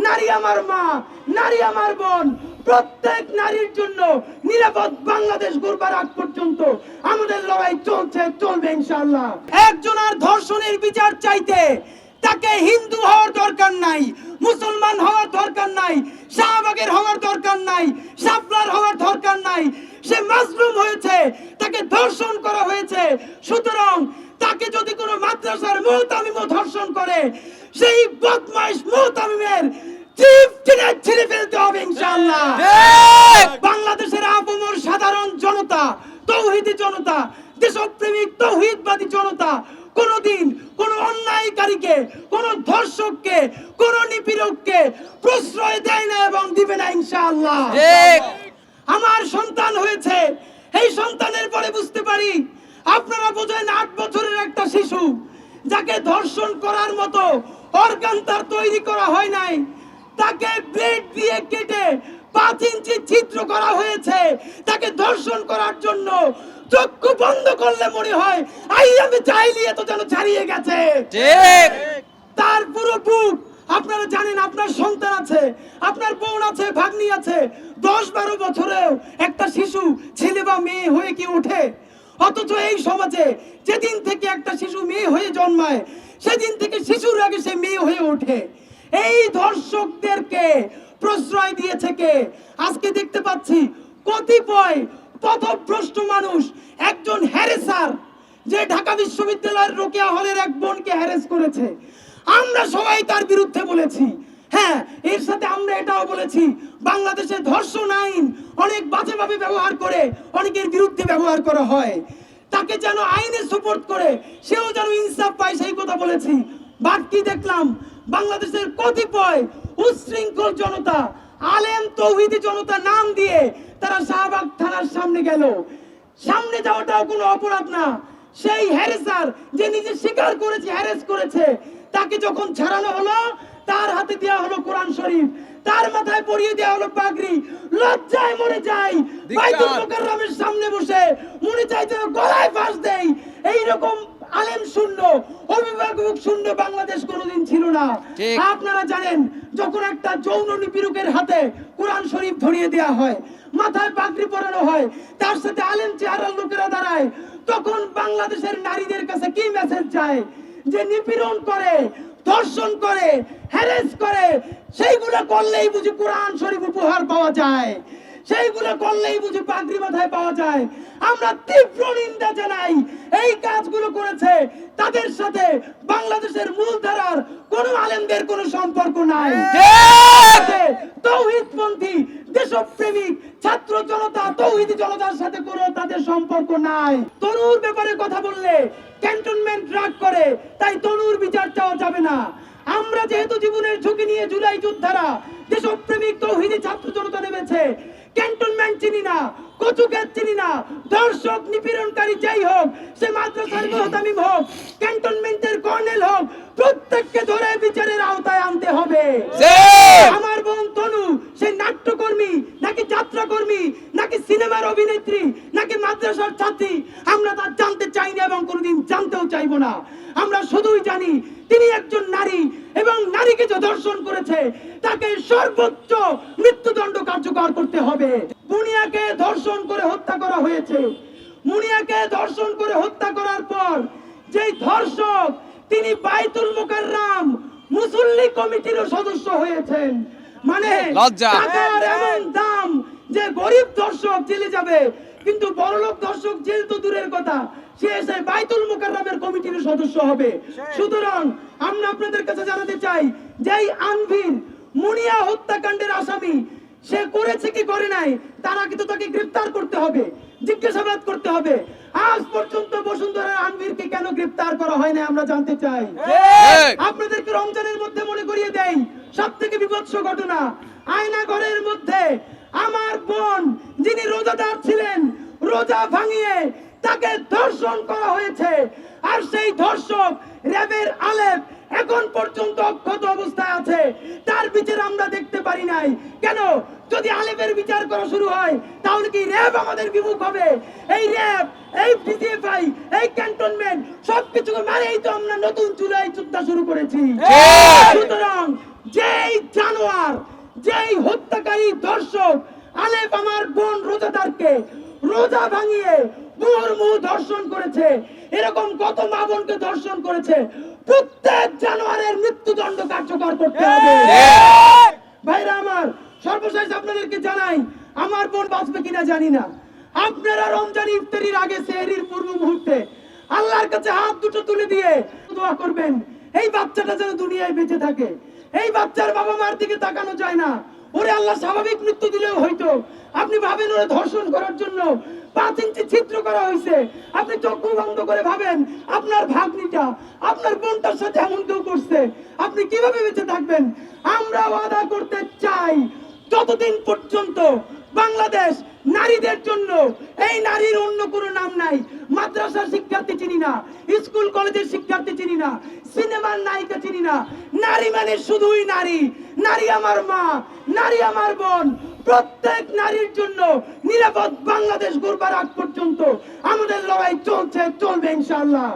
নারী আমার মা, নারী আমার বোন। প্রত্যেক নারীর জন্য নিরাপদ বাংলাদেশ গড়বার আগ পর্যন্ত আমাদের লড়াই চলছে, চলবে ইনশাআল্লাহ। একজনের ধর্ষণের বিচার চাইতে তাকে হিন্দু হওয়ার দরকার নাই, মুসলমান হওয়ার দরকার নাই, শাহবাগের হওয়ার দরকার নাই, শাপলার হওয়ার দরকার নাই। সে মাজলুম হয়েছে, তাকে ধর্ষণ করা হয়েছে। সুতরাং তাকে যদি কোনো মাদ্রাসার মুহতামিমও ধর্ষণ করে, সেই বদমাইশ মুহতামিমের জিভ ছিঁড়ে ফেলতে হবে ইনশাআল্লাহ। বাংলাদেশের আপামর সাধারণ জনতা, তৌহিদি জনতা, দেশপ্রেমিক তৌহিদবাদী জনতা কোনদিন কোন অন্যায়কারীকে, কোন ধর্ষককে, কোন নিপীড়ককে প্রশ্রয় দেয় না এবং দিবে না ইনশাআল্লাহ। আমার সন্তান হয়েছে, এই সন্তানের পরে বুঝতে পারি আপনারা বোঝেন 8 বছরের একটা শিশু যাকে ধর্ষণ করার মতো অর্গান তার তৈরি করা হয় নাই, তাকে ব্লেড দিয়ে কেটে 5 ইঞ্চি ছিদ্র করা হয়েছে। তাকে ধর্ষণ করার জন্য চক্ষু বন্ধ করলে মনে হয় আইয়ামে জাহিলিয়াত যেন ছাড়িয়ে গেছে। ঠিক, তার পুরো বুক। আপনারা জানেন আপনার সন্তান আছে, আপনার বোন আছে, ভাগ্নি আছে। 10-12 বছরেও একটা শিশু ছেলে বা মেয়ে হয়ে কি ওঠে? অথচ এই সমাজে যেদিন থেকে একটা শিশু মেয়ে হয়ে জন্মায়, সেদিন থেকে শিশুর আগে সে মেয়ে হয়ে ওঠে। এই ধর্ষকদেরকে প্রশ্রয় দিয়েছে কে? আজকে দেখতে পাচ্ছি কতিপয় পথভ্রষ্ট মানুষ, একজন হ্যারেসার যে ঢাকা বিশ্ববিদ্যালয়ের রোকেয়া হলের এক বোনকে হ্যারেস করেছে, আমরা সবাই তার বিরুদ্ধে বলেছি। হ্যাঁ, এর সাথে আমরা এটাও বলেছি বাংলাদেশে ধর্ষণ আইন অনেক বাজেভাবে ব্যবহার করে অনেকের বিরুদ্ধে ব্যবহার করা হয়। তাকে যেন আইনে সাপোর্ট করে সেও যেন ইনসাফ পায়, সেই কথা বলেছি। বাট কি দেখলাম, বাংলাদেশের কতিপয় উচ্ছৃঙ্খল জনতা, আলেম তৌহিদি জনতা নাম দিয়ে তারা শাহবাগ থানার সামনে গেল। সামনে যাওয়াটাও কোনো অপরাধ না। সেই হ্যারেসার যে নিজে স্বীকার করেছে হ্যারেস করেছে, তাকে যখন ছাড়ানো হলো, তার হাতে দেওয়া হলো কোরআন শরীফ, তার মাথায় পরিয়ে দেওয়া হলো পাগড়ি। লজ্জায় মরে যাই। বাইতুল মুকাররমের সামনে বসে মনে চাইছে গলায় ফাঁস দেই। এইরকম আলেম শূন্য, অভিভাবক শূন্য বাংলাদেশ কোনোদিন ছিল না। আপনারা জানেন, যখন একটা যৌন নিপীড়কের হাতে কোরআন শরীফ ধরিয়ে দেওয়া হয়, মাথায় পাগড়ি পরানো হয়, তার সাথে আলেম চেহারার লোকেরা দাঁড়ায়, তখন বাংলাদেশের নারীদের কাছে কি মেসেজ যায়? যে নিপীড়ন করে, ধর্ষণ করে, হ্যারেস করে, সেইগুলো করলেই বুঝি কোরআন শরীফ উপহার পাওয়া যায়, সেইগুলো করলেই বুঝি পাগড়ি মাথায় পাওয়া যায়। আমরা তীব্র নিন্দা জানাই। এই কাজগুলো করেছে তাদের সাথে বাংলাদেশের মূলধারার কোন আলেমদের কোনো সম্পর্ক নাই। তৌহিদপন্থী দেশপ্রেমিক ছাত্র জনতা, তৌহিদি জনতার সাথে কোনো তাদের সম্পর্ক নাই। তনুর ব্যাপারে কথা বললে ক্যান্টনমেন্ট রাগ করে, তাই তনুর বিচার চাওয়া যাবে না। আমরা যেহেতু জীবনের ঝুঁকি নিয়ে জুলাই যোদ্ধারা, দেশপ্রেমিক তৌহিদি ছাত্র জনতা নেমেছে, ক্যান্টনমেন্ট চিনি না, কচুক্ষেত চিনি না, ধর্ষক নিপীড়নকারী যাই হোক, সে মাদ্রাসার মুহতামিম হোক, ক্যান্টনমেন্টের কর্নেল হোক, প্রত্যেককে ধরে বিচারের আওতায় আনতে হবে। আমার বোন তনু সে নাট্যকর্মী নাকি যাত্রাকর্মী নাকি সিনেমার অভিনেত্রী নাকি মাদ্রাসার ছাত্রী, আমরা তা জানতে চাই না এবং কোনোদিন জানতেও চাইবো না। আমরা শুধুই জানি তিনি একজন নারী এবং নারীকে যে ধর্ষণ করেছে তাকে সর্বোচ্চ মৃত্যুদণ্ড কার্যকর করতে হবে। মুনিয়াকে ধর্ষণ করে হত্যা করা হয়েছে। মুনিয়াকে ধর্ষণ করে হত্যা করার পর যেই ধর্ষক, তিনি বাইতুল মুকাররম মুসল্লি কমিটিরও সদস্য হয়েছেন। মানে টাকার এমন দাম যে গরিব ধর্ষক জেলে যাবে, কিন্তু বড়লোক ধর্ষক জেল তো দূরের কথা, সে এসে বাইতুল মুকাররমের কমিটির সদস্য হবে। সুতরাং আমরা আপনাদের কাছে জানাতে চাই, যেই আনভির মুনিয়া হত্যাকাণ্ডের আসামি, সে করেছে কি করে নাই তারা কিন্তু তাকে গ্রেফতার করতে হবে, জিজ্ঞাসাবাদ করতে হবে। আজ পর্যন্ত বসুন্ধরার আনভিরকে কেন গ্রেফতার করা হয় না আমরা জানতে চাই। আপনাদেরকে রমজানের মধ্যে মনে করিয়ে দেই সবথেকে বিভৎস ঘটনা, আয়না ঘরের মধ্যে আমার বোন যিনি রোজাদার ছিলেন, রোজা ভাঙিয়ে তাকে ধর্ষণ করা হয়েছে। আর সেই ধর্ষক র্যাবের আলেপ এখন পর্যন্ত অক্ষত অবস্থায় আছে, তার বিচার আমরা দেখতে পারি নাই। কেন? যদি আলেমের বিচার করা শুরু হয় তাহলে কি র্যাব আমাদের বিমুখ হবে? এই র্যাব, এই ডিজিএফআই, এই ক্যান্টনমেন্ট সবকিছুকে মারেই তো আমরা নতুন জুলাই যুদ্ধ শুরু করেছি। সুতরাং যেই জানোয়ার, যেই হত্যাকারী দর্শক আলেফ আমার বোন রোজাদারকে রোজা ভাঙিয়ে মুহুর্মুহু ধর্ষণ করেছে, এরকম কত মা বোনকে ধর্ষণ করেছে, প্রত্যেক জানোয়ারের মৃত্যুদণ্ড কার্যকর করতে হবে। ভাইরা আমার, সর্বশেষ আপনাদেরকে জানাই, আমার বোন বাঁচবে কিনা জানি না, আপনারা রমজান ইফতারির আগে সেহরির পূর্ব মুহূর্তে আল্লাহর কাছে হাত দুটো তুলে দিয়ে দোয়া করবেন এই বাচ্চাটা যেন দুনিয়ায় বেঁচে থাকে। এই বাচ্চার বাবা মার দিকে তাকানো যায় না, ওরে আল্লাহ স্বাভাবিক মৃত্যু দিলেও হয়তো আপনি ভাবেন ওরে ধর্ষণ করার জন্য 5 ইঞ্চি ছিদ্র করা হয়েছে, আপনি চক্ষু বন্ধ করে ভাবেন আপনার ভাগ্নিটা আপনার বোনটার সাথে এমন কেউ করছে, আপনি কিভাবে বেঁচে থাকবেন? আমরা ওয়াদা করতে চাই, যতদিন পর্যন্ত বাংলাদেশ নারীদের জন্য, এই নারীর অন্য কোনো নাম নাই, মাদ্রাসার শিক্ষার্থী চিনি না, স্কুল কলেজের শিক্ষার্থী চিনি না, সিনেমার নায়িকা চিনি না, নারী মানে শুধুই নারী। নারী আমার মা, নারী আমার বোন। প্রত্যেক নারীর জন্য নিরাপদ বাংলাদেশ গড়বার আগ পর্যন্ত আমাদের লড়াই চলছে, চলবে ইনশাআল্লাহ।